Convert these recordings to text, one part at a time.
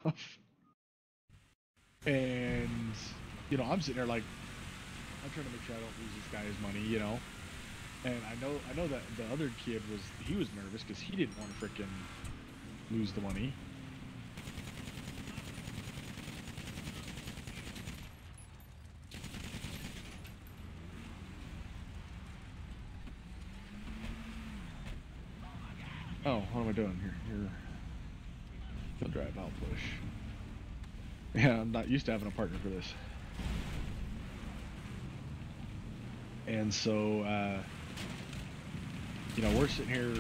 stuff. And, you know, I'm sitting there like, I'm trying to make sure I don't lose this guy his money, you know? And I know that the other kid was nervous because he didn't want to frickin' lose the money. Oh, what am I doing here? He'll drive, I'll push. Yeah, I'm not used to having a partner for this. And so, you know, we're sitting here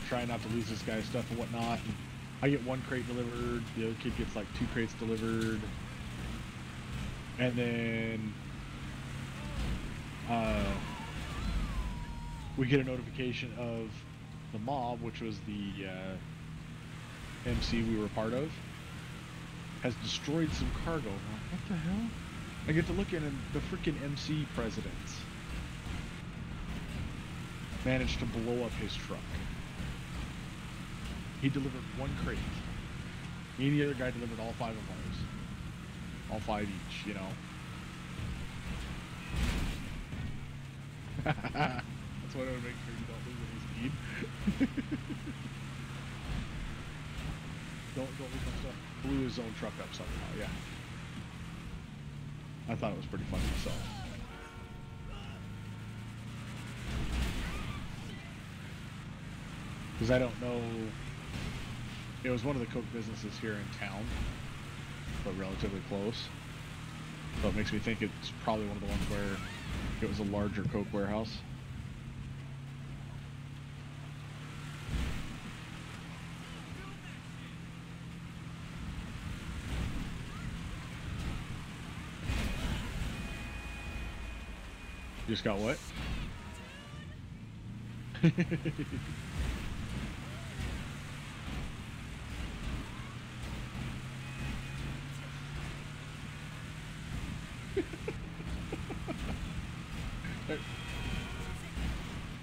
trying not to lose this guy's stuff and whatnot. And I get one crate delivered, the other kid gets like 2 crates delivered. And then, we get a notification of the mob, which was the MC we were part of, has destroyed some cargo. I'm like, what the hell? I get to look in and the freaking MC president managed to blow up his truck. He delivered 1 crate. Me and the other guy delivered all 5 of ours. All 5 each, you know. That's why I want to make sure you don't lose any speed. don't lose my stuff. Blew his own truck up somehow, yeah. I thought it was pretty funny myself. Because I don't know, it was one of the Coke businesses here in town, but relatively close. So it makes me think it's probably one of the ones where it was a larger Coke warehouse. You just got what?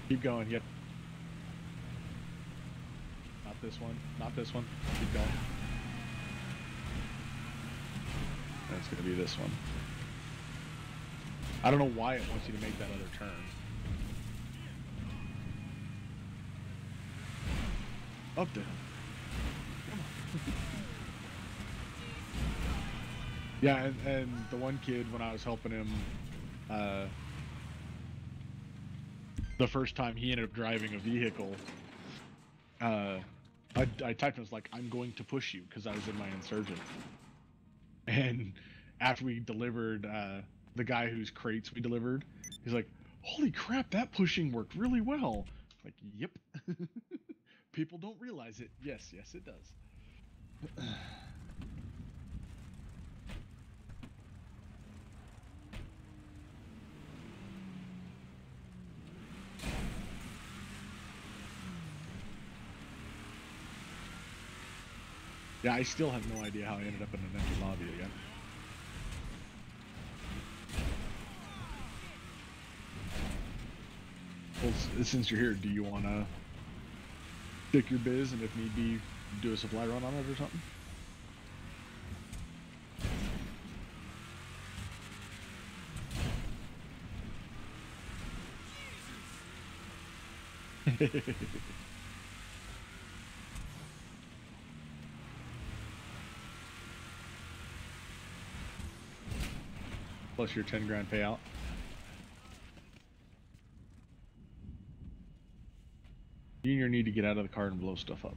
Keep going, yep. Not this one, not this one. Keep going. That's gonna be this one. I don't know why it wants you to make that other turn. Up there. Come on. Yeah, and the one kid, when I was helping him, the first time he ended up driving a vehicle, I typed and was like, I'm going to push you, because I was in my insurgent. And after we delivered, the guy whose crates we delivered, he's like, holy crap, that pushing worked really well. Like, yep. People don't realize it. Yes, it does. Yeah, I still have no idea how I ended up in an empty lobby again. Well, since you're here, do you want to stick your biz and if need be, do a supply run on it or something? Plus your 10 grand payout. You need to get out of the car and blow stuff up.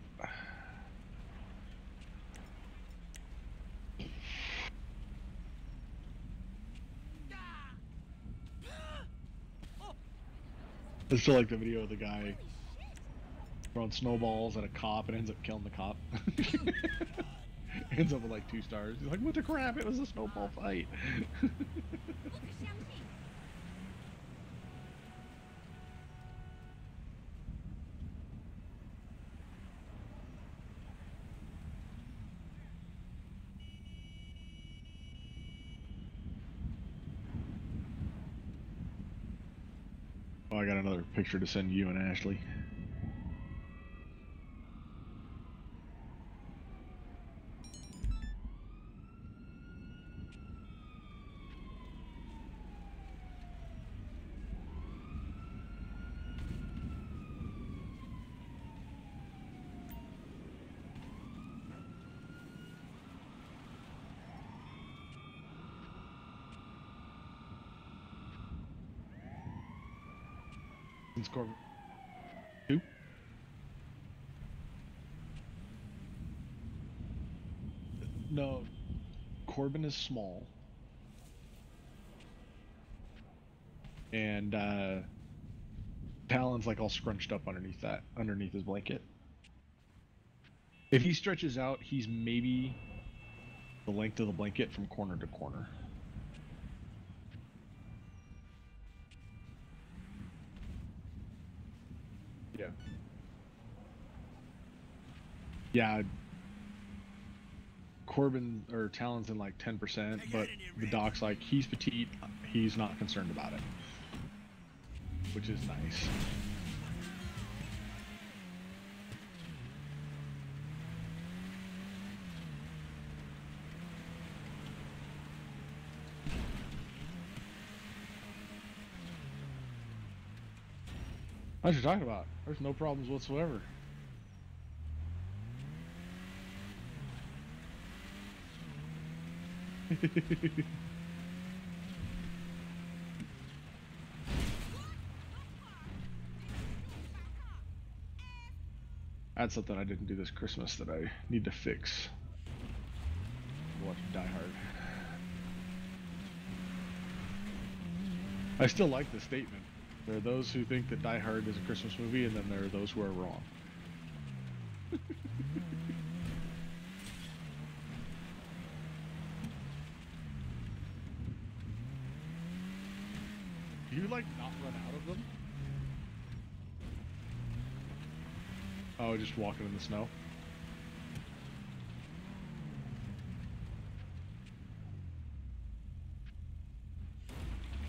I still like the video of the guy throwing snowballs at a cop and ends up killing the cop. Ends up with like 2 stars. He's like, what the crap? It was a snowball fight. Oh, I got another picture to send you and Ashley. Since Corbin. Who? No, Corbin is small. And Talon's like all scrunched up underneath his blanket. If he stretches out, he's maybe the length of the blanket from corner to corner. Yeah. Yeah. Corbin or Talon's in like 10%, but the doc's like, he's petite, he's not concerned about it. Which is nice. What you talking about? There's no problems whatsoever. That's something I didn't do this Christmas that I need to fix. Watch Die Hard. I still like the statement. There are those who think that Die Hard is a Christmas movie, and then there are those who are wrong. Do you like not run out of them? Oh, just walking in the snow?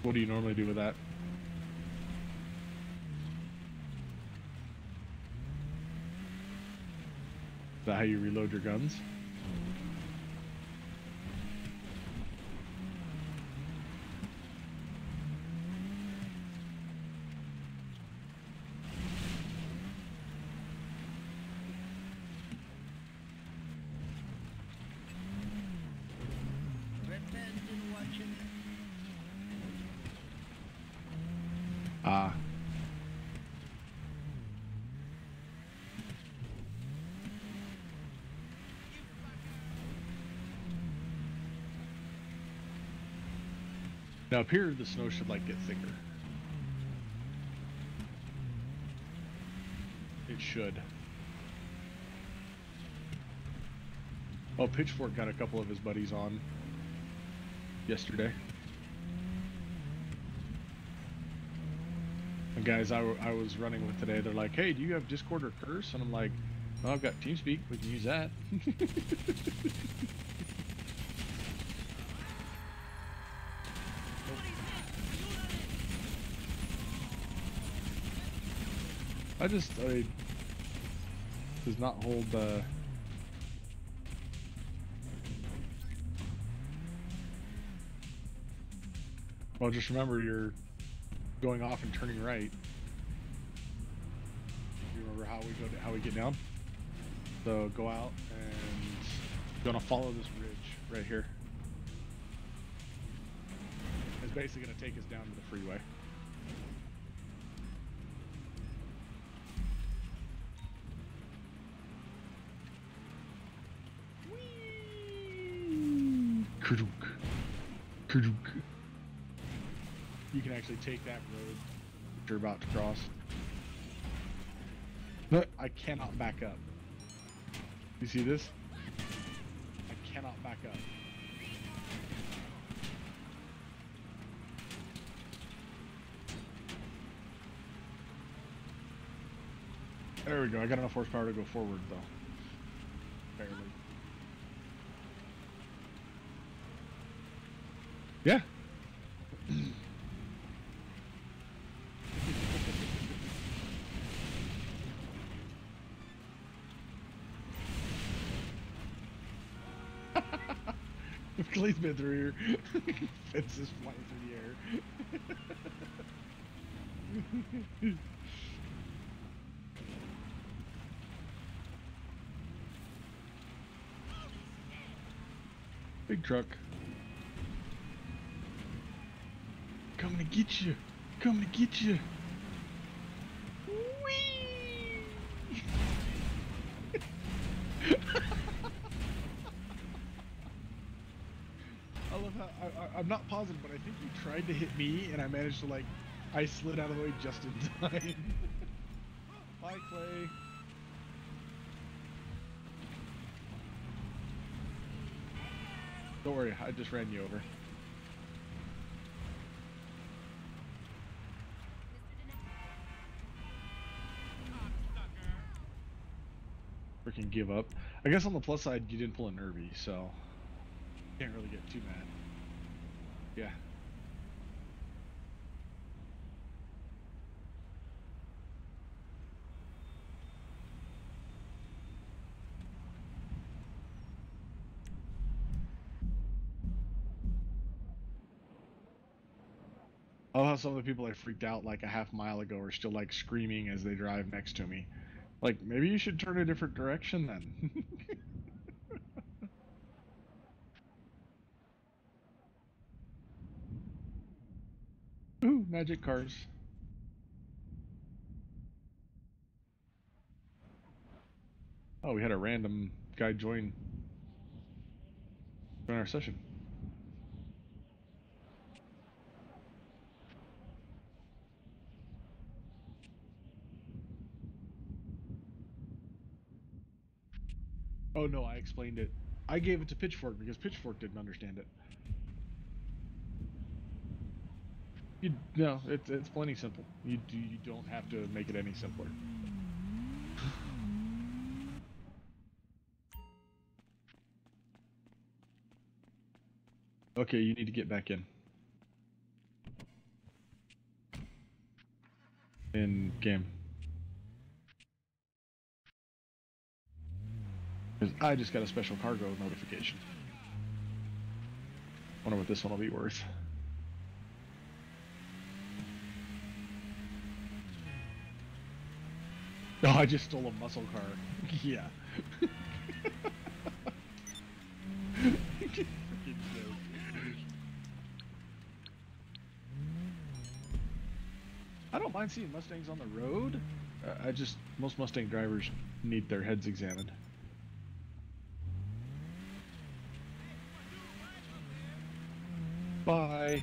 What do you normally do with that? Is that how you reload your guns? Now up here, the snow should like get thicker. It should. Oh, Pitchfork got a couple of his buddies on yesterday. The guys I was running with today, they're like, hey, do you have Discord or Curse? And I'm like, well, I've got Teamspeak, we can use that. I does not hold well, just remember you're going off and turning right. You remember how we get down? So go out and you're gonna follow this ridge right here. It's basically gonna take us down to the freeway. You can actually take that road that you're about to cross. But I cannot back up. You see this? I cannot back up. There we go. I got enough horsepower to go forward though. Barely. Yeah. Clay's been through here. Fences flying through the air. Big truck. Coming to get you. Coming to get you. love how I'm not positive, but I think you tried to hit me, and I managed to I slid out of the way just in time. Bye, Clay. Don't worry, I just ran you over. Freaking give up. I guess on the plus side, you didn't pull a nervy, so can't really get too mad. Yeah. I love how some of the people I freaked out like a half mile ago are still screaming as they drive next to me. Like, maybe you should turn a different direction then. Ooh, magic cars. Oh, we had a random guy join our session. Oh no, I explained it. I gave it to Pitchfork because Pitchfork didn't understand it. No, it's plenty simple. You don't have to make it any simpler. Okay, you need to get back in game. Because I just got a special cargo notification. Wonder what this one will be worth. Oh, I just stole a muscle car. Yeah. I don't mind seeing Mustangs on the road. Most Mustang drivers need their heads examined. Bye.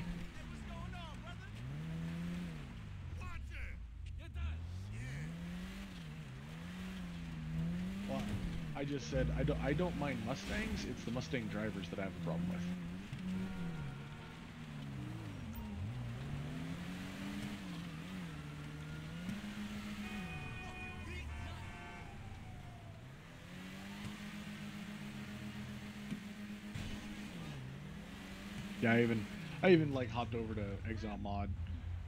Well, I just said I don't mind Mustangs. It's the Mustang drivers that I have a problem with. Yeah, I even hopped over to Exile Mod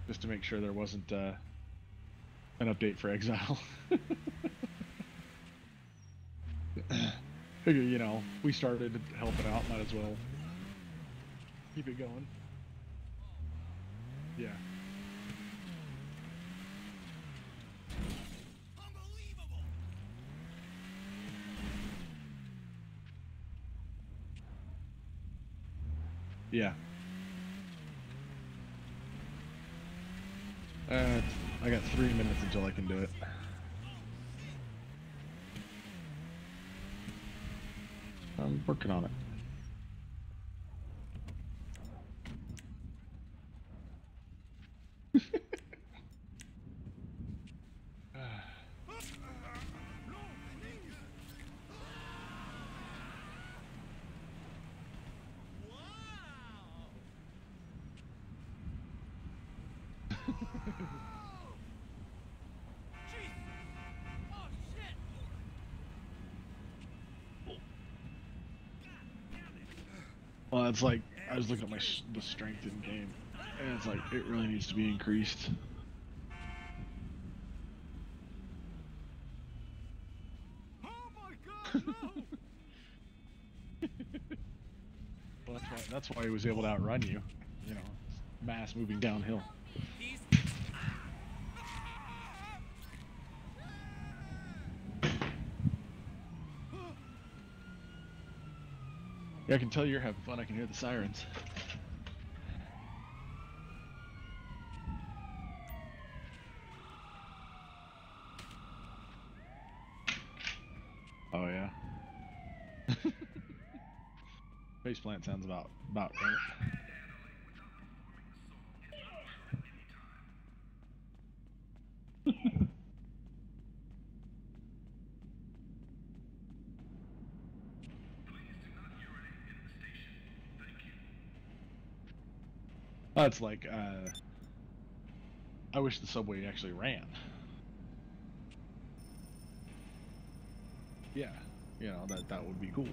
just to make sure there wasn't an update for Exile. Figure, we started helping out, might as well keep it going. Yeah. Yeah. I got 3 minutes until I can do it. I'm working on it. Well, it's I was looking at the strength in game, and it's it really needs to be increased. Oh my God! No! Well, that's why he was able to outrun you. Mass moving downhill. Yeah, I can tell you're having fun. I can hear the sirens. Oh yeah. Faceplant sounds about right. That's like, I wish the subway actually ran. Yeah, you know, that would be cool.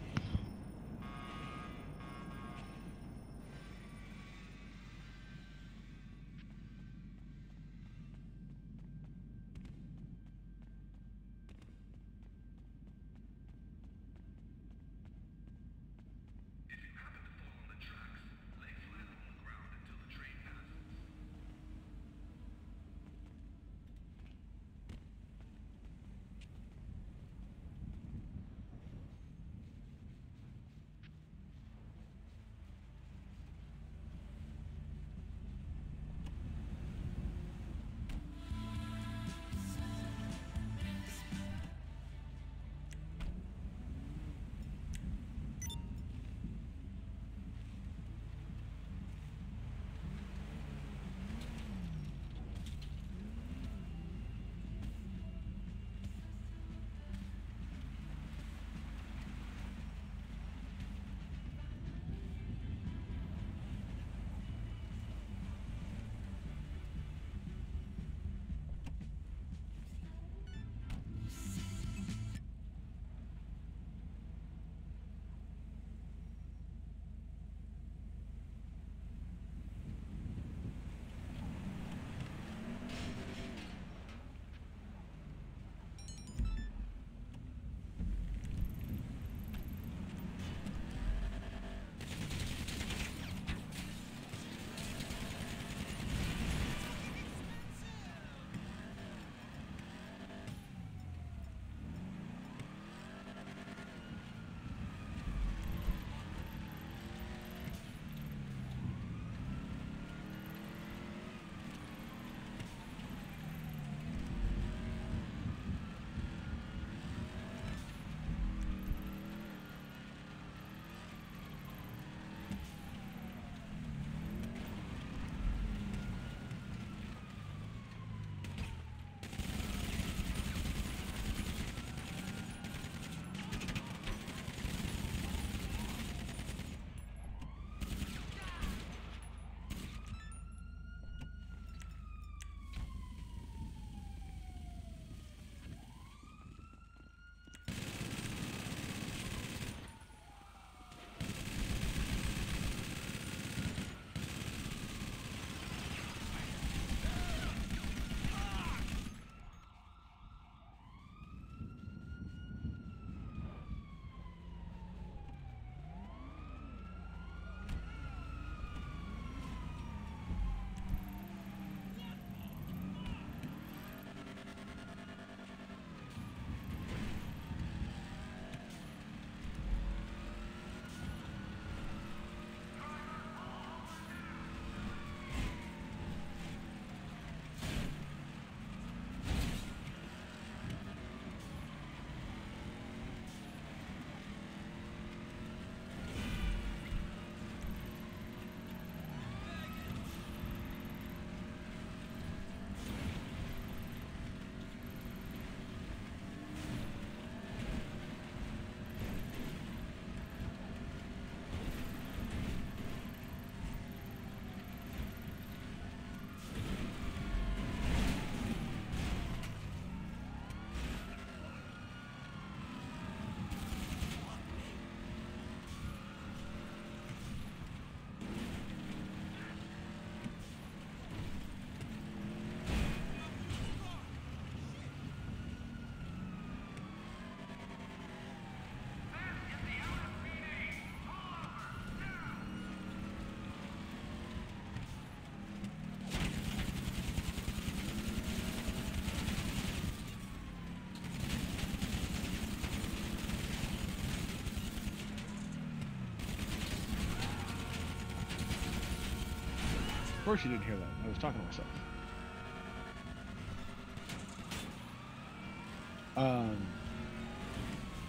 Of course you didn't hear that. I was talking to myself.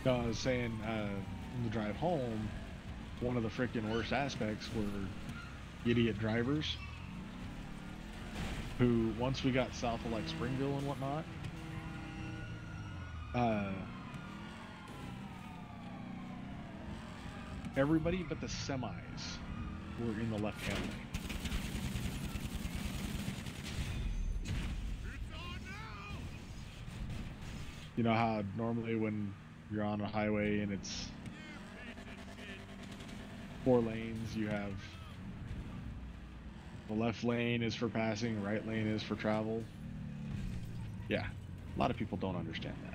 No, I was saying on the drive home, one of the freaking worst aspects were idiot drivers who, once we got south of like Springville and whatnot, everybody but the semis were in the left-hand lane. You know how normally when you're on a highway and it's 4 lanes, you have the left lane is for passing, right lane is for travel? Yeah, a lot of people don't understand that.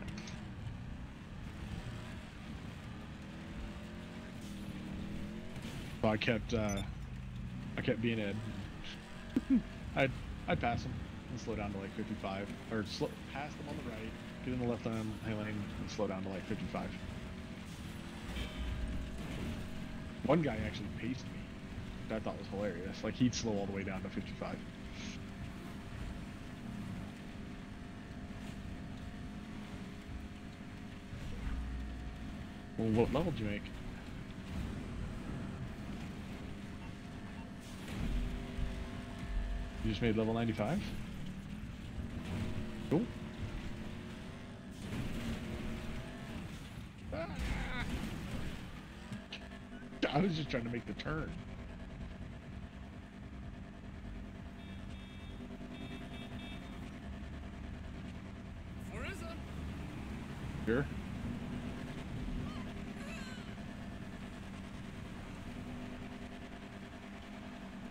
So I kept being Ed. I'd pass them and slow down to like 55, or pass them on the right, get in the left lane and slow down to like 55. One guy actually paced me, which I thought was hilarious. Like, he'd slow all the way down to 55. Well, what level did you make? You just made level 95? Cool. I was just trying to make the turn. Sure.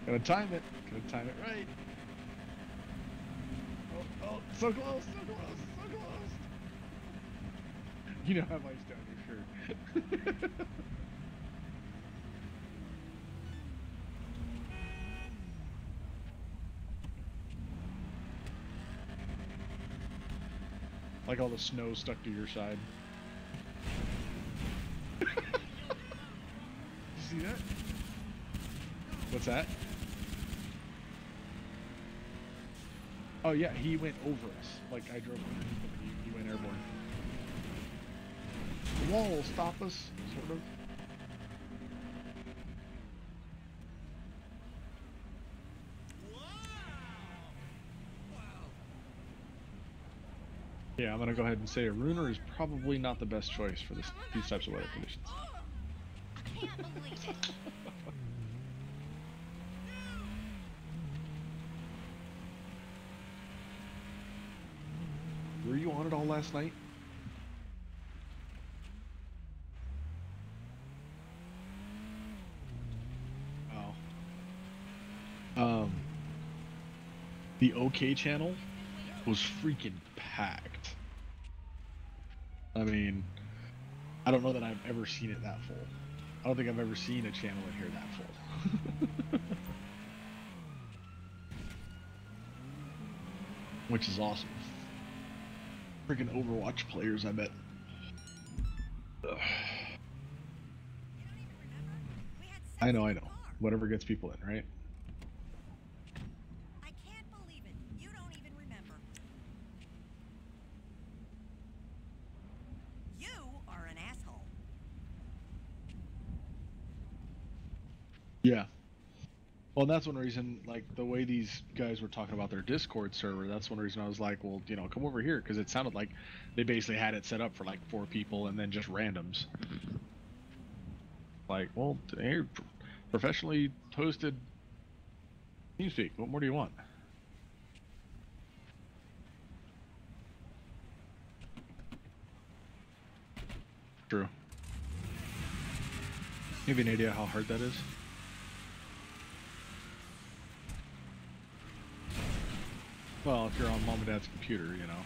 Gotta time it. Gotta time it right. Oh, so close, so close, so close. You know, I have ice down your shirt. Like all the snow stuck to your side. You see that? What's that? Oh yeah, he went over us. Like I drove under him, he went airborne. The wall will stop us, sort of. Yeah, I'm gonna go ahead and say a ruiner is probably not the best choice for these types of weather conditions. I can't believe it. Were you on it all last night? Oh. The OK channel was freaking packed. I mean, I don't know that I've ever seen it that full. I don't think I've ever seen a channel in here that full. Which is awesome. Freaking Overwatch players, I bet. Ugh. I know. Whatever gets people in, right? I can't believe it. You don't even remember. You are an asshole. Yeah. Well, and that's one reason, like, the way these guys were talking about their Discord server, that's one reason I was like, well, you know, come over here, because it sounded like they basically had it set up for, like, 4 people and then just randoms. Like, well, here, professionally hosted Teamspeak, what more do you want? True. You have any idea how hard that is? Well, if you're on mom and dad's computer, you know.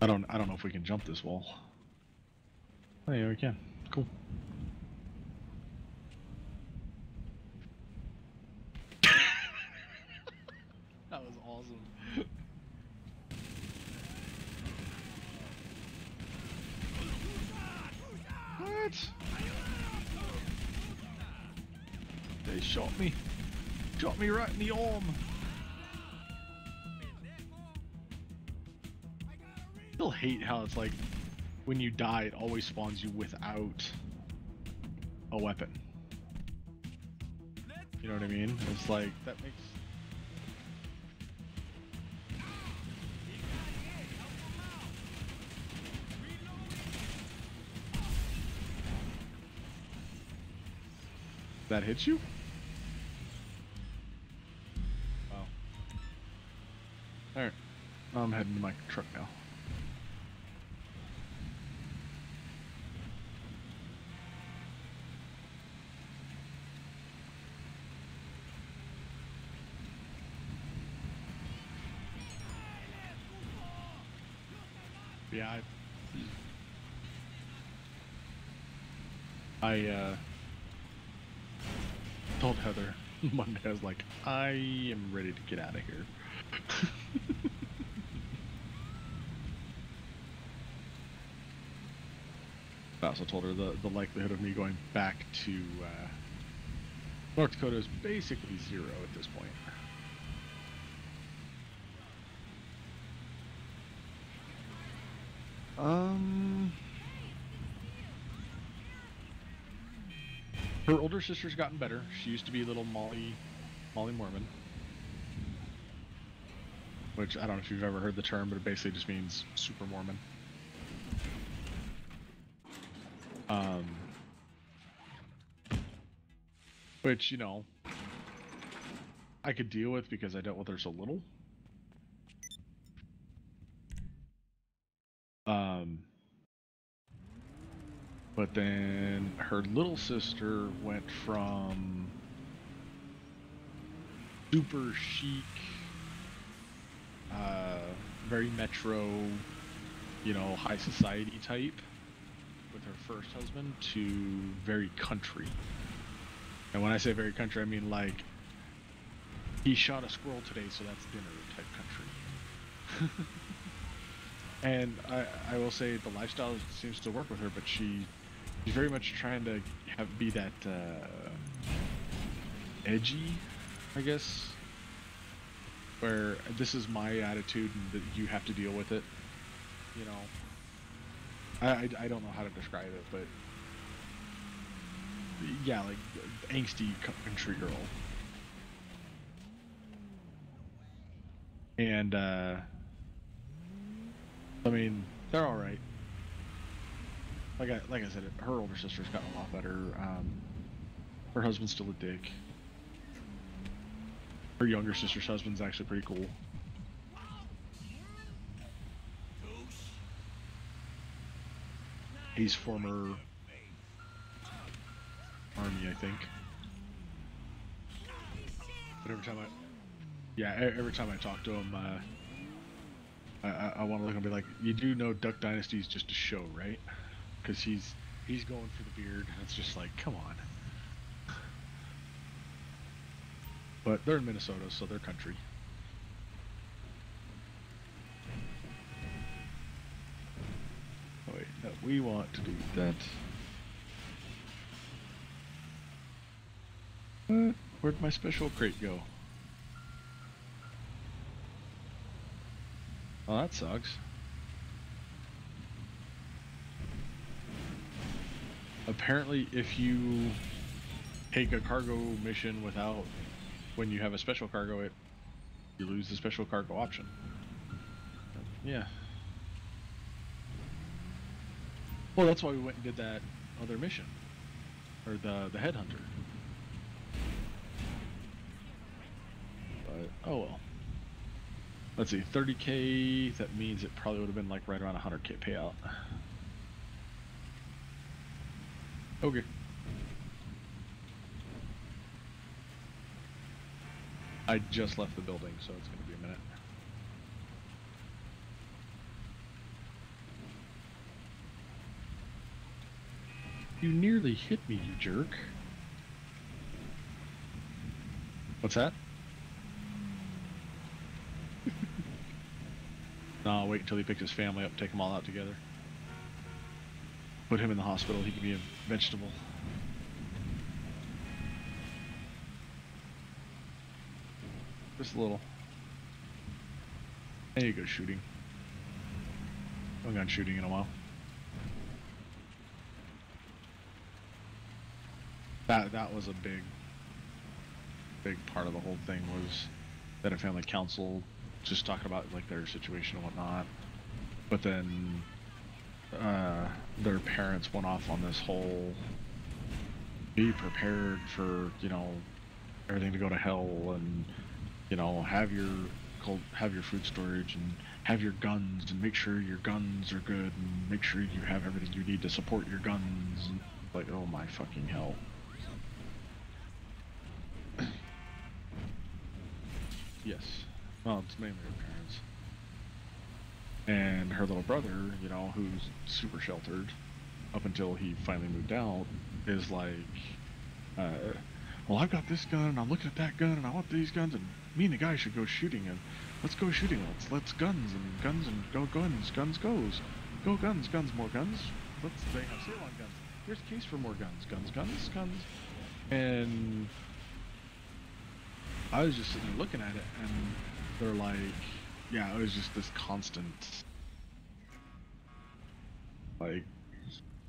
I don't know if we can jump this wall. Oh yeah, we can. Cool. That was awesome. What? They shot me. Shot me right in the arm. I still hate how it's like when you die, it always spawns you without a weapon. You know what I mean? It's like that makes. That hits you? Wow. Alright. I'm heading to my truck now. Yeah, I told Heather Monday, I was like, I am ready to get out of here. I also told her the likelihood of me going back to North Dakota is basically zero at this point. Her older sister's gotten better. She used to be little Molly Mormon. Which, I don't know if you've ever heard the term, but it basically just means super Mormon. Which, you know, I could deal with because I dealt with her so little. But then her little sister went from super chic, very metro, you know, high society type with her first husband to very country. And when I say very country, I mean like, he shot a squirrel today, so that's dinner type country. And I will say the lifestyle seems to work with her, but she's very much trying to be that edgy, I guess, where this is my attitude and that you have to deal with it. You know, I don't know how to describe it, but yeah, like angsty country girl. And I mean, they're all right. Like I said, her older sister's gotten a lot better. Her husband's still a dick. Her younger sister's husband's actually pretty cool. He's former Army, I think. But every time I talk to him, I want to look and be like, you do know Duck Dynasty is just a show, right? Because he's going for the beard. It's just like, come on. But they're in Minnesota, so they're country. Oh, wait, no, we want to do that. Where'd my special crate go? Oh, that sucks. Apparently, if you take a cargo mission without, when you have a special cargo, you lose the special cargo option. Yeah. Well, that's why we went and did that other mission, or the headhunter. But oh well. Let's see, 30K. That means it probably would have been like right around 100K payout. Okay. I just left the building, so it's gonna be a minute. You nearly hit me, you jerk. What's that? No, I'll wait until he picks his family up, take them all out together. Put him in the hospital, he can be a vegetable. Just a little. There you go, shooting. I haven't gone shooting in a while. That was a big part of the whole thing, was that a family council just talking about like their situation and whatnot. But then their parents went off on this whole be prepared for, you know, everything to go to hell, and, you know, have your food storage and have your guns and make sure your guns are good and make sure you have everything you need to support your guns. And like, oh my fucking hell. Yes. Well, it's mainly her parents. And her little brother, you know, who's super sheltered up until he finally moved out, is like, well, I've got this gun and I'm looking at that gun and I want these guns, and me and the guy should go shooting, and let's go shooting, let's guns and go guns goes. Go guns, more guns. They have sale on guns. Here's a case for more guns. And I was just sitting there looking at it, and they're like, yeah, it was just this constant, like,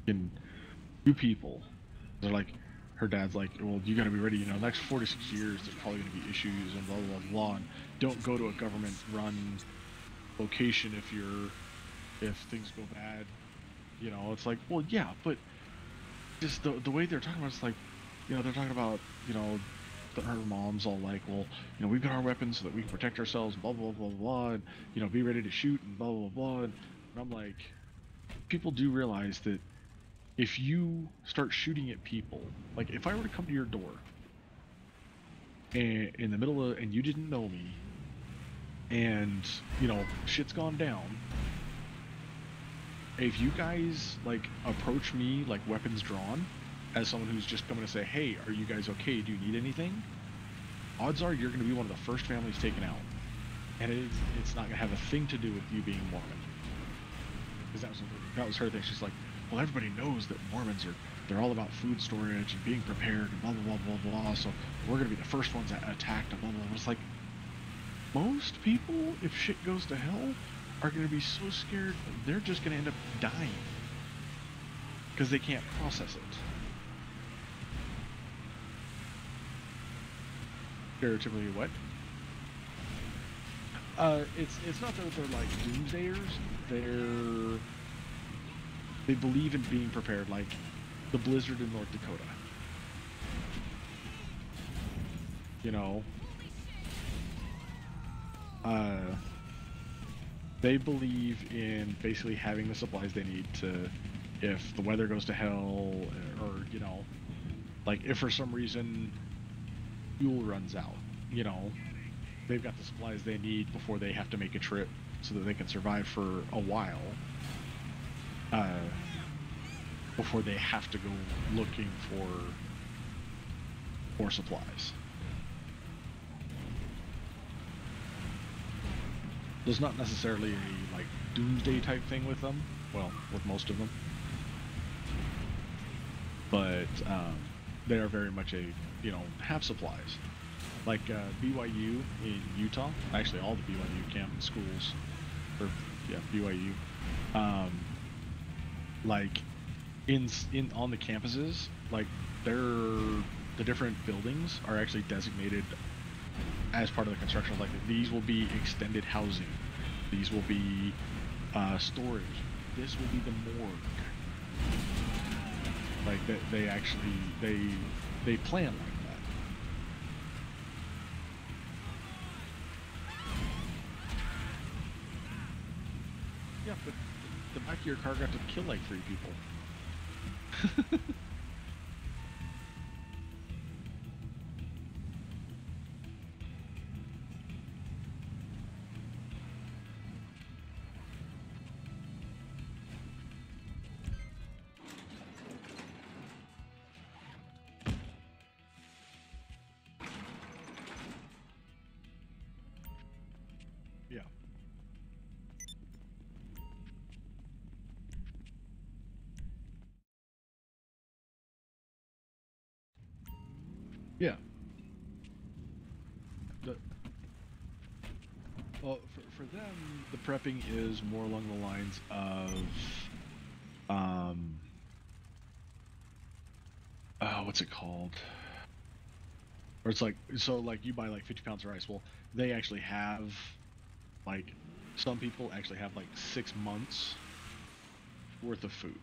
in two people. They're like, her dad's like, well, you gotta be ready, you know, next 4 to 6 years, there's probably gonna be issues and blah, blah, blah, and don't go to a government-run location if things go bad. You know, it's like, well, yeah, but just the way they're talking about it's like, you know, they're talking about, you know, her mom's all like, well, you know, we've got our weapons so that we can protect ourselves, blah, blah, blah, blah, and, you know, be ready to shoot, and blah, blah, blah, and I'm like, people do realize that if you start shooting at people, like, if I were to come to your door, and in the middle of, and you didn't know me, and, you know, shit's gone down, if you guys, like, approach me, like, weapons drawn, as someone who's just coming to say, hey, are you guys okay? Do you need anything? Odds are you're going to be one of the first families taken out. And it's not going to have a thing to do with you being Mormon. Because that was her thing. She's like, well, everybody knows that Mormons they're all about food storage and being prepared and blah, blah, blah, blah, blah. So we're going to be the first ones attacked and blah, blah, blah. It's like, most people, if shit goes to hell, are going to be so scared, they're just going to end up dying. Because they can't process it. Stereotypically what? It's not that they're like doomsdayers. They believe in being prepared, like the blizzard in North Dakota. You know, they believe in basically having the supplies they need to, if the weather goes to hell, or, you know, like if for some reason fuel runs out, you know, they've got the supplies they need before they have to make a trip so that they can survive for a while, before they have to go looking for more supplies. There's not necessarily a, like, doomsday type thing with them, well, with most of them, but they are very much a, you know, have supplies. Like BYU in Utah, actually all the BYU camp schools, or yeah, BYU, like in on the campuses, like the different buildings are actually designated as part of the construction. Like, these will be extended housing, these will be storage, this will be the morgue. Like they actually they plan like that. Yeah, but the back of your car got to kill like 3 people. Yeah. Yeah. Well, for them, the prepping is more along the lines of, um, what's it called? Or it's like, so like you buy like 50 pounds of rice. Well, they actually have, like, some people actually have like 6 months worth of food.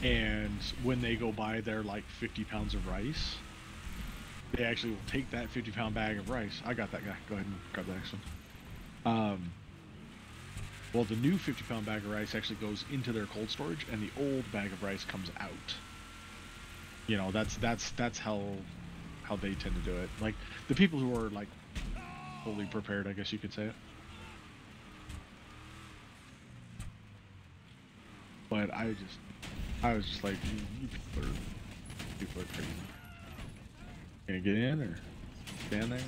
And when they go buy their like 50 pounds of rice, they actually will take that 50-pound bag of rice. I got that guy. Go ahead and grab the next one. Well, the new 50-pound bag of rice actually goes into their cold storage, and the old bag of rice comes out. You know, that's how they tend to do it. Like the people who are like fully prepared, I guess you could say it. But I was just like, you people are crazy. Gonna get in or stand there?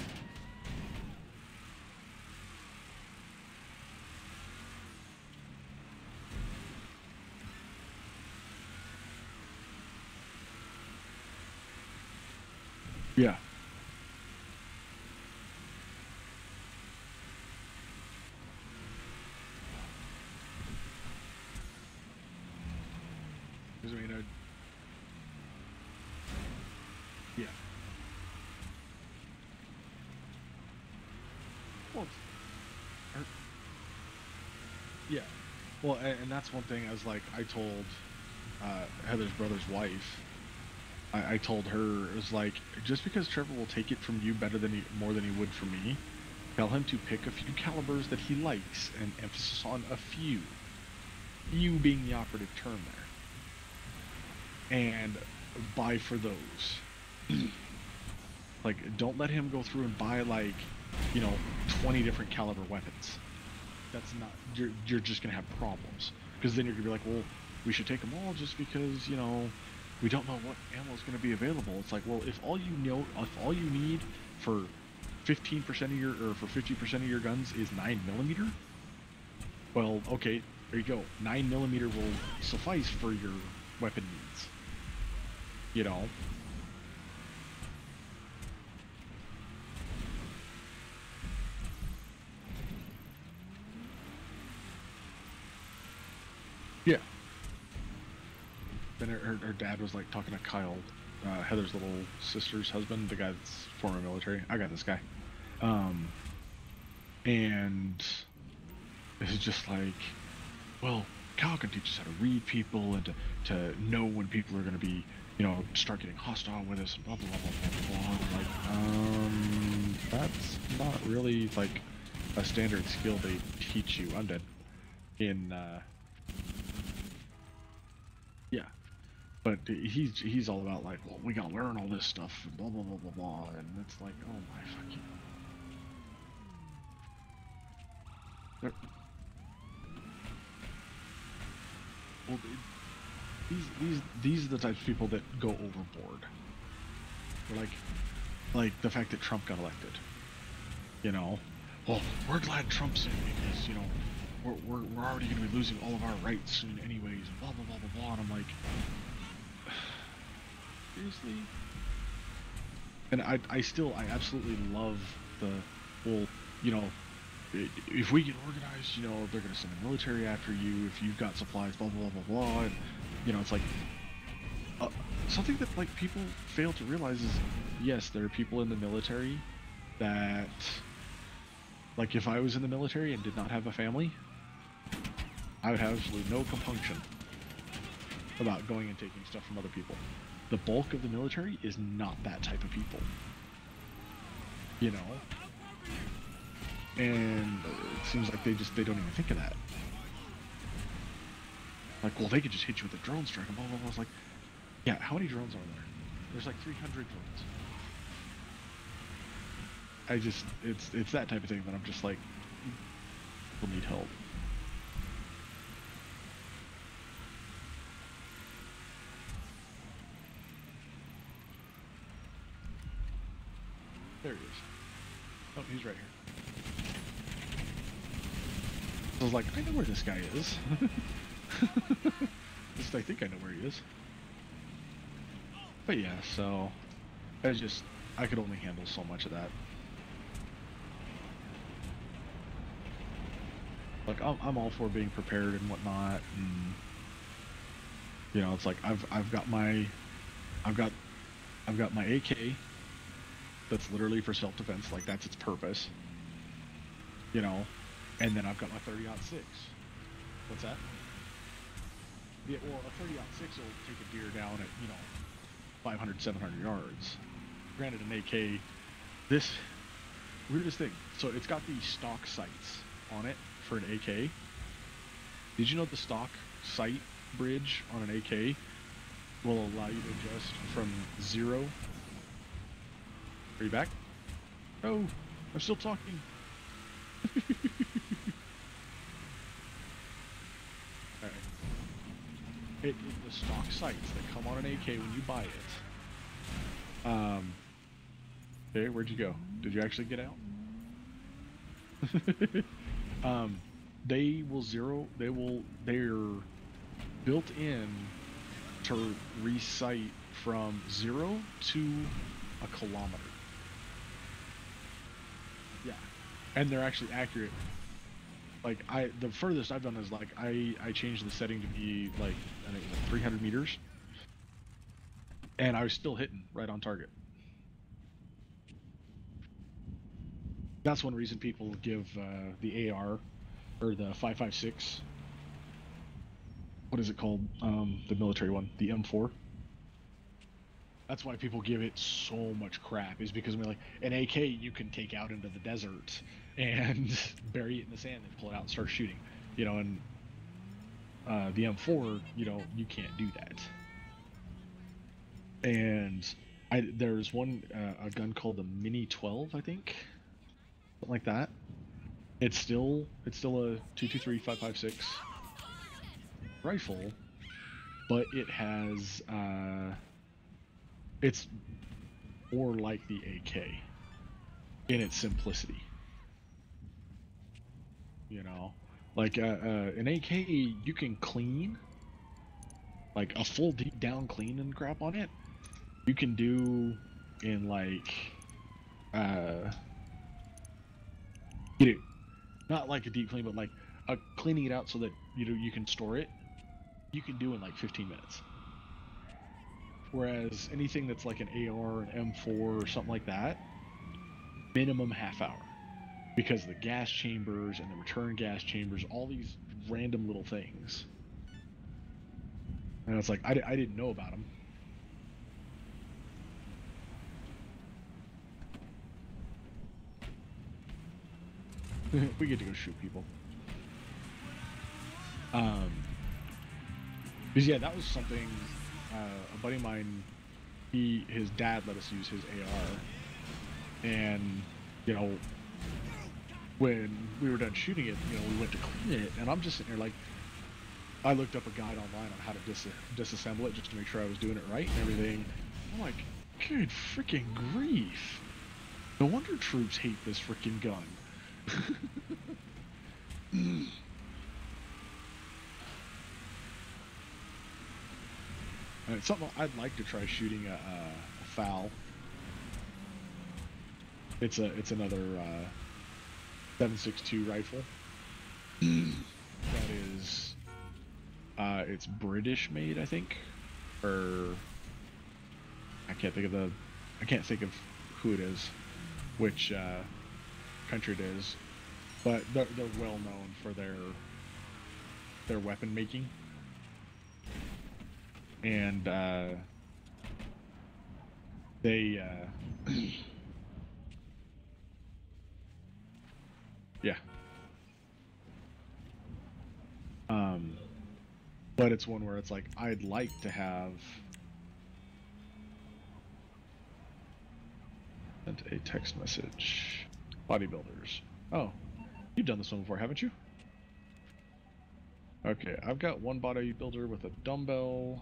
Yeah. Because I mean, yeah. Well, yeah. Well, and that's one thing. As like I told Heather's brother's wife, I told her, it was like, just because Trevor will take it from you more than he would from me, tell him to pick a few calibers that he likes, and emphasis on a few. You being the operative term there. And buy for those. Like, don't let him go through and buy like, 20 different caliber weapons. That's not, you're just gonna have problems. Because then you're gonna be like, well, we should take them all just because, we don't know what ammo is going to be available. It's like, well, if all you need for 15% of your, or for 50% of your guns is 9mm, well, okay, there you go. 9mm will suffice for your weapon needs. Yeah. Then her dad was like talking to Kyle, Heather's little sister's husband, the guy that's former military. I got this guy. And it's just like, well, Kyle can teach us how to read people and to know when people are going to be, start getting hostile with us and blah, blah, blah, blah, blah, blah. I'm like, that's not really like a standard skill they teach you. I'm dead. Yeah. But he's all about like, well, we gotta learn all this stuff and blah blah blah blah blah, and it's like, oh my fucking. Well, these are the types of people that go overboard. They're like the fact that Trump got elected. Well, we're glad Trump's in because we're already gonna be losing all of our rights soon anyways, and blah blah blah blah blah. And I'm like, seriously? And I absolutely love the whole, if we get organized, they're gonna send the military after you if you've got supplies, blah blah blah blah blah. And it's like something that like people fail to realize is, yes, there are people in the military that, like, if I was in the military and did not have a family, I would have absolutely no compunction about going and taking stuff from other people. The bulk of the military is not that type of people. And it seems like they don't even think of that. Like, well, they could just hit you with a drone strike and blah blah blah. It's like, yeah, how many drones are there? There's like 300 drones. It's that type of thing that I'm just like, people need help. There he is. Oh, he's right here. I was like, I know where this guy is. At least I think I know where he is. But yeah, so I could only handle so much of that. Like I'm all for being prepared and whatnot, and you know, it's like I've got my I've got I've got my AK that's literally for self-defense, like that's its purpose, you know, and then I've got my 30-06. What's that? Yeah, well, a 30-06 will take a deer down at, you know, 500, 700 yards. Granted, an AK, this weirdest thing. So it's got these stock sights on it for an AK. Did you know the stock sight bridge on an AK will allow you to adjust from 0? Are you back? Oh, I'm still talking. Alright. The stock sights that come on an AK when you buy it. Okay, where'd you go? Did you actually get out? They're built in to recite from 0 to a kilometer. Yeah, and they're actually accurate. Like the furthest I've done is like I changed the setting to be like I think it was like 300 meters, and I was still hitting right on target. That's one reason people give the AR or the 5.56. What is it called? The military one, the M4. That's why people give it so much crap, is because we're like an AK you can take out into the desert and bury it in the sand and pull it out and start shooting, you know, and the M4, you know, you can't do that. And there's one a gun called the Mini 12, I think, something like that. It's still a 223 5.56 rifle, but it has it's more like the AK in its simplicity. You know, like an AK you can clean, like a full deep down clean and crap on it. You can do in like get it, not like a deep clean, but like cleaning it out so that you know you can store it. You can do in like 15 minutes. Whereas anything that's like an AR, an M4, or something like that, minimum half hour. Because the gas chambers and the return gas chambers, all these random little things. And it's like, I didn't know about them. We get to go shoot people. Because yeah, that was something, a buddy of mine, his dad let us use his AR. And, you know, when we were done shooting it, you know, we went to clean it, and I'm just sitting there like, I looked up a guide online on how to disassemble it just to make sure I was doing it right and everything. I'm like, good freaking grief. No wonder troops hate this freaking gun. It's something I'd like to try shooting a foul. It's another 7.62 rifle. That is, it's British made, I think, or I can't think of who it is, which country it is, but they're well known for their weapon making, and they yeah. But it's one where it's like, I'd like to have sent a text message. Bodybuilders. Oh, you've done this one before, haven't you? Okay, I've got one bodybuilder with a dumbbell.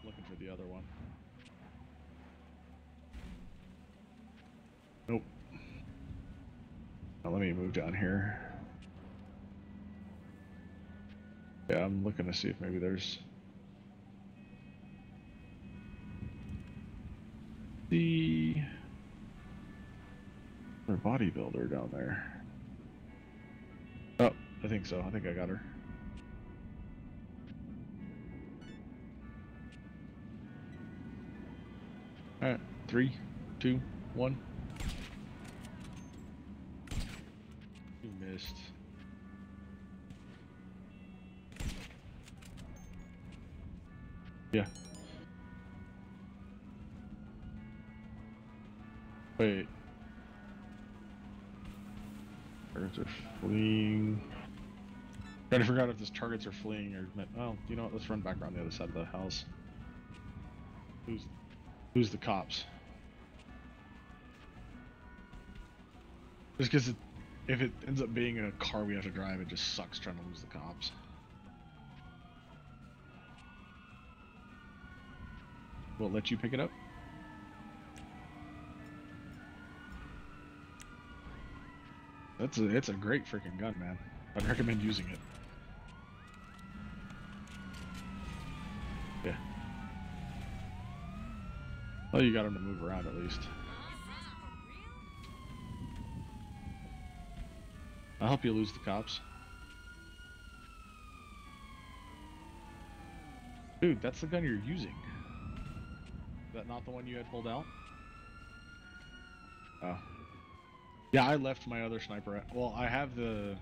Looking for the other one. Nope. Now let me move down here. Yeah, I'm looking to see if maybe there's the bodybuilder down there. think so. I think I got her. Alright, 3, 2, 1. You missed. Yeah. Wait. Targets are fleeing. Trying to figure out if these targets are fleeing or... Oh, you know what? Let's run back around the other side of the house. Who's the cops? Just because if it ends up being a car we have to drive, it just sucks trying to lose the cops. Will it let you pick it up? It's a great freaking gun, man. I'd recommend using it. Yeah. Well, you got him to move around at least. I'll help you lose the cops. Dude, that's the gun you're using. Is that not the one you had pulled out? Oh. Yeah, I left my other sniper at... Well, I have the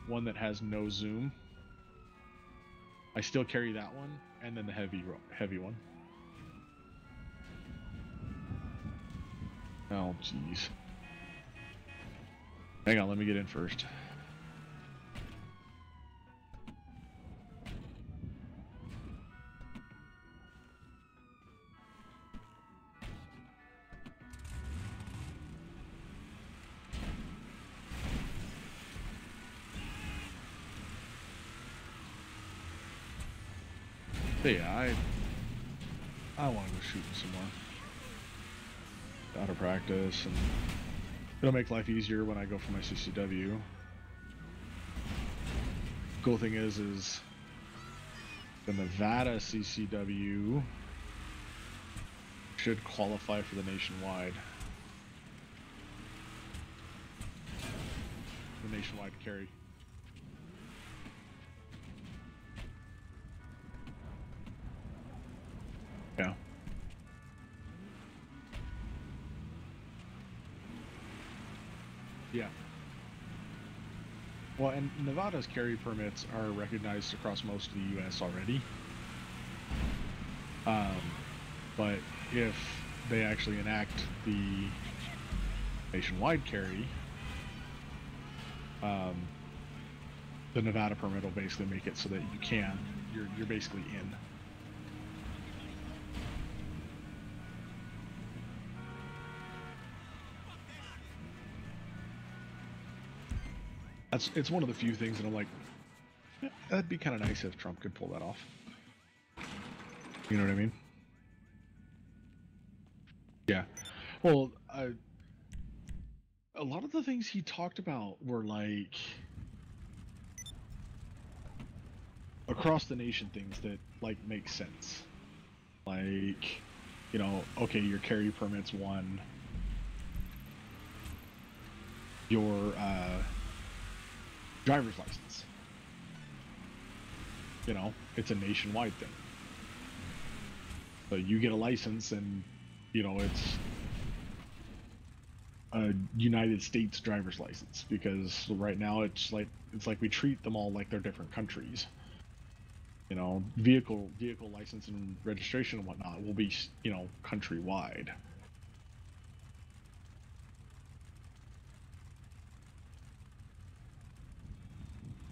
one that has no zoom. I still carry that one, and then the heavy one. Oh, jeez. Hang on, let me get in first. But yeah, I want to go shooting some more. Out of practice, and it'll make life easier when I go for my CCW. Cool thing is the Nevada CCW should qualify for the nationwide. The nationwide carry. Yeah. Yeah. Well, and Nevada's carry permits are recognized across most of the U.S. already. But if they actually enact the nationwide carry, the Nevada permit will basically make it so that you're basically in. It's one of the few things that I'm like, that'd be kind of nice if Trump could pull that off. You know what I mean? Yeah. Well, a lot of the things he talked about were like across the nation things that like make sense. Like, you know, okay, your carry permit's one. Your driver's license. You know, it's a nationwide thing. So you get a license and, you know, it's a United States driver's license, because right now it's like we treat them all like they're different countries. You know, vehicle license and registration and whatnot will be, you know, countrywide.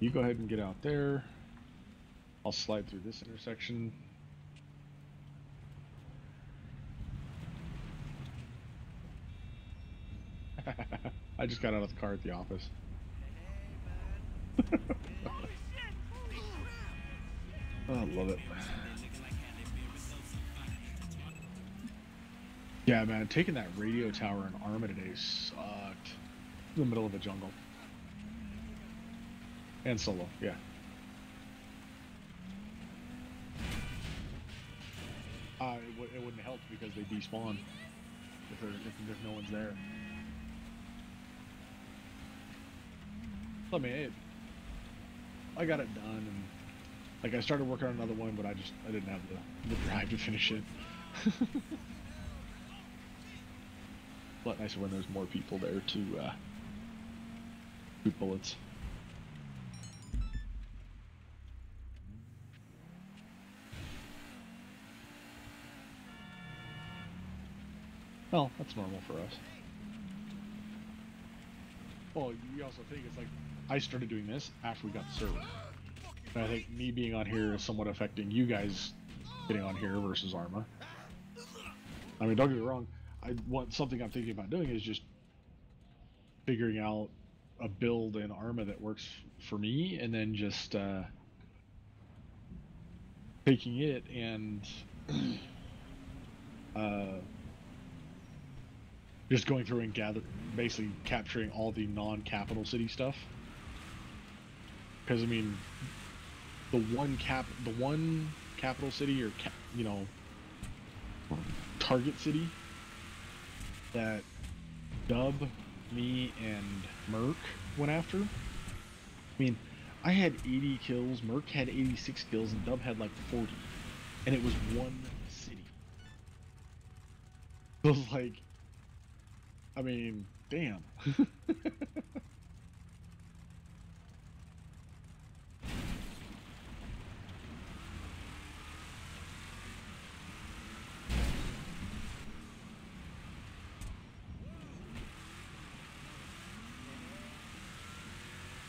You go ahead and get out there. I'll slide through this intersection. I just got out of the car at the office. Oh, I love it. Yeah, man, taking that radio tower in Arma today sucked. In the middle of a jungle. And solo, yeah. It wouldn't help because they despawn if no one's there. I mean, I got it done, and like I started working on another one, but I didn't have the drive to finish it. A lot nicer when there's more people there to shoot bullets. Well, that's normal for us. Well, you also think it's like I started doing this after we got the server. And I think me being on here is somewhat affecting you guys getting on here versus Arma. I mean, don't get me wrong. Something I'm thinking about doing is just figuring out a build in Arma that works for me, and then just taking it and just going through and basically capturing all the non-capital city stuff. Because I mean, the one capital city, or target city that Dub, me, and Merc went after. I mean, I had 80 kills, Merc had 86 kills, and Dub had like 40, and it was one city. So it was like, I mean, damn.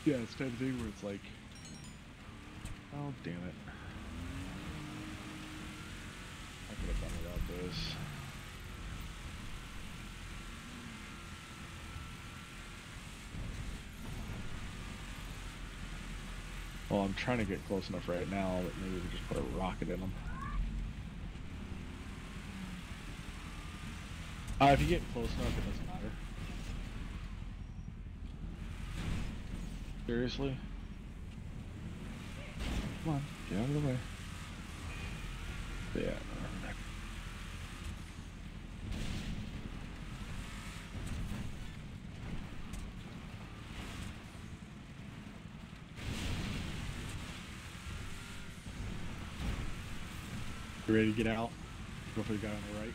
Yeah, it's the type of thing where it's like, oh damn it. I could have done without this. Well, I'm trying to get close enough right now that maybe we just put a rocket in them. If you get close enough, it doesn't matter. Seriously? Come on, get out of the way. Yeah. You ready to get out? Go for the guy on the right.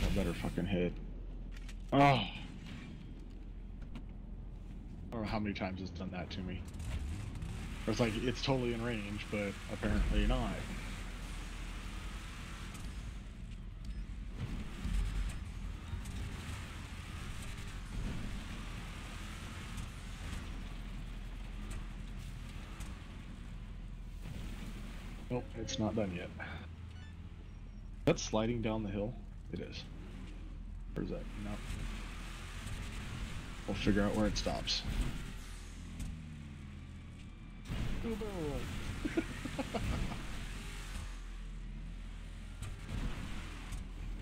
I better fucking hit. Oh. I don't know how many times it's done that to me. It's like, it's totally in range, but apparently not. Nope, it's not done yet. That's sliding down the hill? It is. Or is that? No. We'll figure out where it stops. Go barrel roll.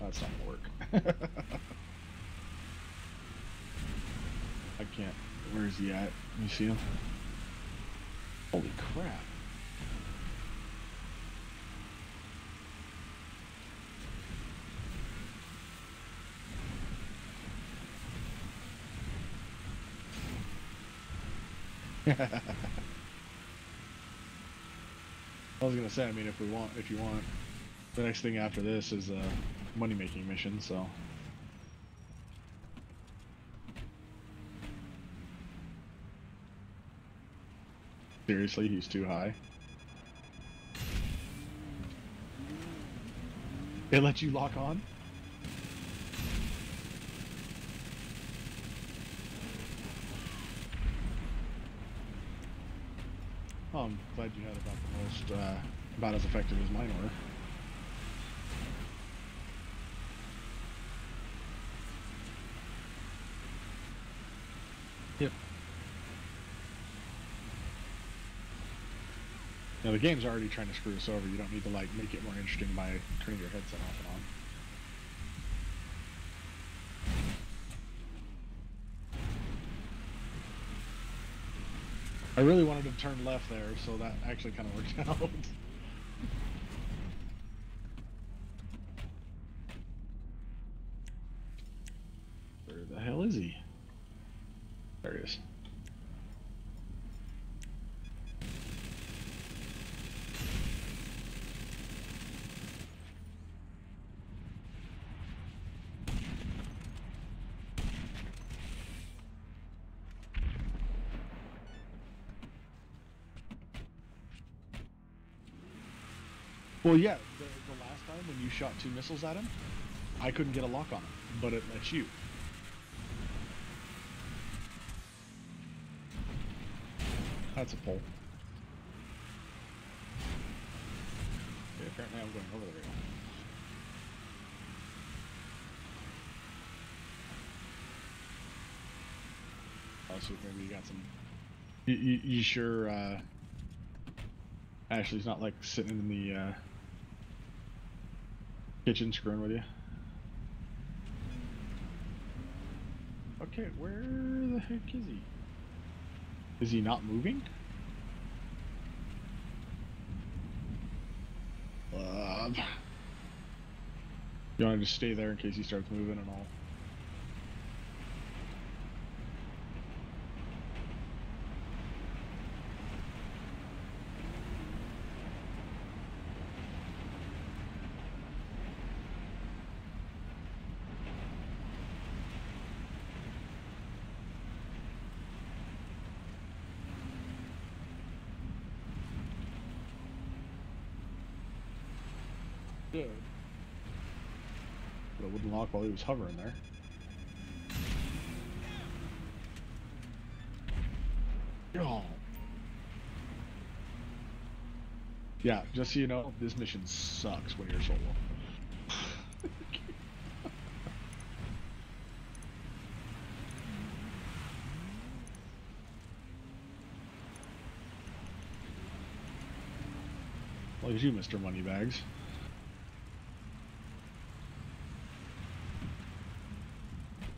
That's not gonna work. I can't. Where is he at? Let me see him. Holy crap. I was gonna say, I mean, if you want, the next thing after this is a money-making mission, so. Seriously, he's too high. It lets you lock on? Oh, I'm glad you had about as effective as mine were. Yep. Now the game's already trying to screw us over. You don't need to like make it more interesting by turning your headset off and on. I really wanted to turn left there, so that actually kind of worked out. Where the hell is he? There he is. Well, yeah, the last time when you shot 2 missiles at him, I couldn't get a lock on him, but it lets you. That's a pole. Okay, apparently I'm going over the rail. Oh, so maybe you got some... You sure, Ashley's not, like, sitting in the, kitchen screwing with you? Okay, where the heck is he? Is he not moving? You want to just stay there in case he starts moving and all? Good. But it wouldn't lock while he was hovering there. Oh. Yeah, just so you know, this mission sucks when you're solo. Look at you, Mr. Moneybags.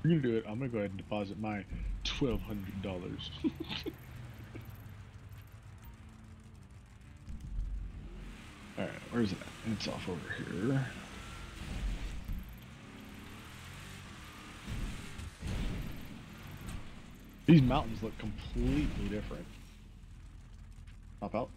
You're gonna do it. I'm gonna go ahead and deposit my $1,200. Alright, where's it at? It's off over here. These mountains look completely different. Hop out.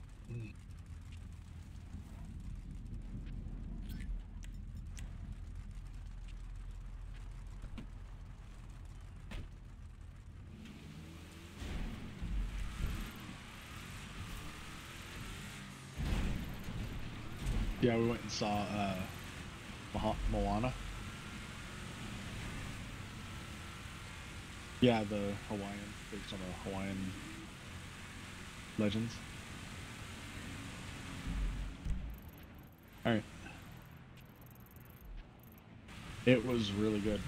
Yeah, we went and saw Moana. Yeah, the Hawaiian, based on the Hawaiian legends. Alright. It was really good.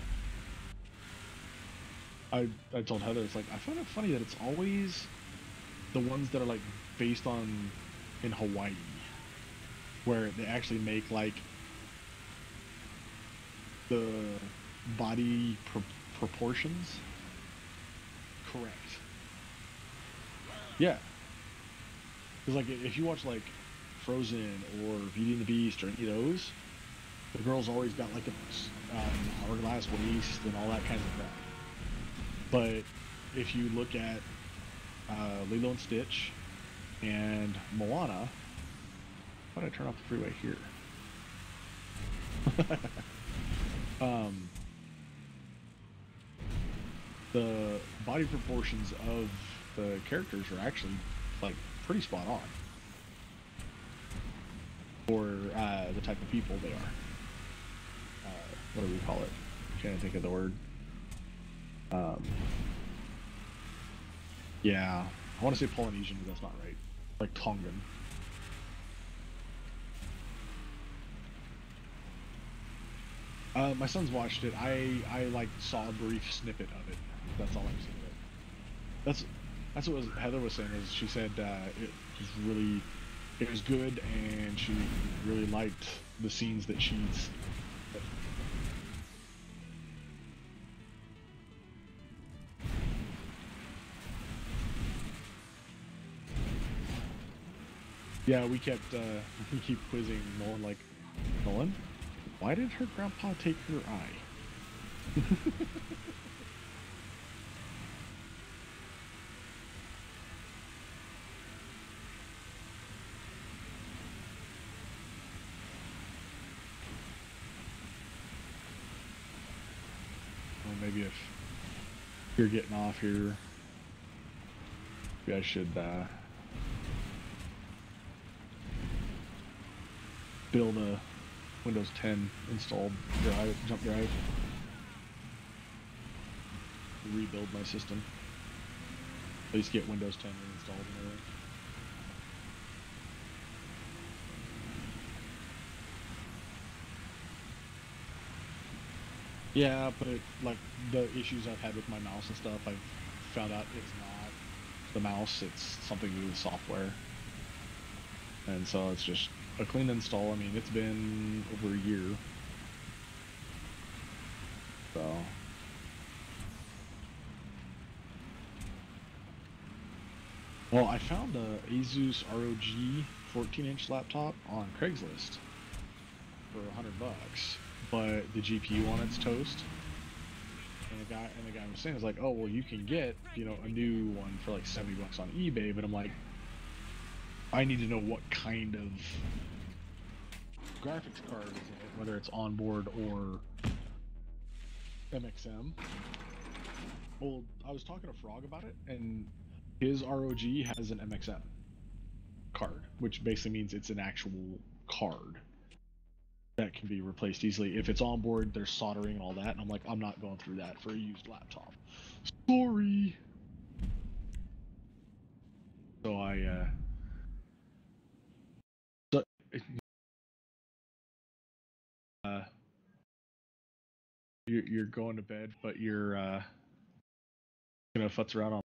I told Heather, it's like, I find it funny that it's always the ones that are like based on in Hawaii, where they actually make like the body proportions correct. Yeah, because like if you watch like Frozen or Beauty and the Beast or any of those, the girl's always got like a hourglass waist and all that kind of crap. But if you look at Lilo and Stitch and Moana, why did I turn off the freeway here? The body proportions of the characters are actually like pretty spot on for the type of people they are. What do we call it? I can't think of the word. Yeah, I want to say Polynesian, but that's not right. Like Tongan. My son's watched it. I like saw a brief snippet of it. That's all I've seen of it. That's what Heather was saying. Is she said it was really it was good, and she really liked the scenes that she's. Yeah, we keep quizzing Nolan, like, Nolan, why did her grandpa take her eye? Or maybe if you're getting off here, maybe I should build a Windows 10 installed jump drive. Rebuild my system. At least get Windows 10 installed and everything. Yeah, but like the issues I've had with my mouse and stuff, I've found out it's not the mouse, it's something to do with software. And so it's just a clean install. I mean, it's been over a year. So. Well, I found a Asus ROG 14-inch laptop on Craigslist for $100, but the GPU on it's toast. And the guy was saying, is like, oh well, you can get, you know, a new one for like $70 on eBay. But I'm like, I need to know what kind of graphics card is in it, whether it's onboard or MXM. Well, I was talking to Frog about it, and his ROG has an MXM card, which basically means it's an actual card that can be replaced easily. If it's on board, there's soldering and all that, and I'm like, I'm not going through that for a used laptop. Sorry. So uh, you're going to bed, but you're gonna futz around on